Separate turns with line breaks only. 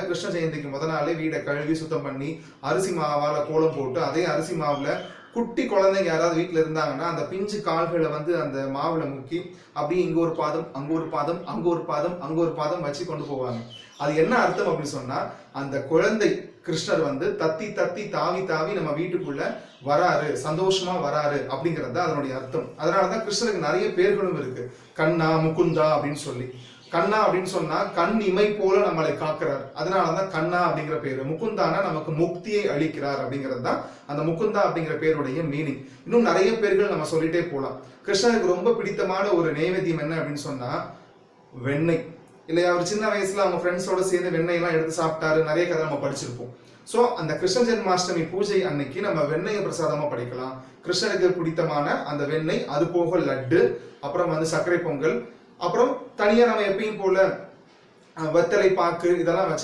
கிருஷ்ண ஜெயந்திக்கு முத நாளே வீடை கழுவி சுத்தம் பண்ணி அரிசி மாவால கோலம் போட்டு அதே அரிசி மாவுல குட்டி குழந்தைங்க யாராவது வீட்டுல இருந்தாங்கன்னா அந்த பிஞ்சு கால்களை அந்த மாவுல முக்கி அப்படியே இங்க ஒரு பாதம் அங்க ஒரு பாதம் அங்க ஒரு பாதம் அங்க ஒரு பாதம் வச்சு கொண்டு போவாங்க. அது என்ன அர்த்தம் அப்படின்னு சொன்னா அந்த குழந்தை கிருஷ்ணர் தத்தி தத்தி தாவி தாவி நம்ம வீட்டுக்குள்ள வராரு, சந்தோஷமா வராரு அப்படிங்கிறது அதனுடைய அர்த்தம். அதனாலதான் கிருஷ்ணருக்கு நிறைய பேர்களும் இருக்கு. கண்ணா, முகுந்தா அப்படின்னு சொல்லி. கண்ணா அப்படின்னு சொன்னா கண் இமை போல நம்மளை காக்கிறார், அதனாலதான் கண்ணா அப்படிங்கிற பேரு. முகுந்தானா நமக்கு முக்தியை அளிக்கிறார் அப்படிங்கிறது தான் அந்த முகுந்தா அப்படிங்கிற பேருடைய மீனிங். இன்னும் நிறைய பேர்கள் நம்ம சொல்லிட்டே போலாம். கிருஷ்ணருக்கு ரொம்ப பிடித்தமான ஒரு நைவேத்தியம் என்ன அப்படின்னு சொன்னா வெண்ணெய் இல்லையா. அவர் சின்ன வயசுல அவங்க ஃப்ரெண்ட்ஸோட சேர்ந்து வெண்ணெய் எல்லாம் எடுத்து சாப்பிட்டாரு, நிறைய கதை நம்ம படிச்சிருப்போம். சோ அந்த கிருஷ்ண ஜென்மாஷ்டமி பூஜை அன்னைக்கு நம்ம வெண்ணெயை பிரசாதமா படைக்கலாம். கிருஷ்ணருக்கு பிடித்தமான அந்த வெண்ணெய், அது போக லட்டு, அப்புறம் சர்க்கரை பொங்கல், அப்புறம் தனியா நம்ம எப்பயும் போல வெத்தலை பாக்கு இதெல்லாம் வச்சு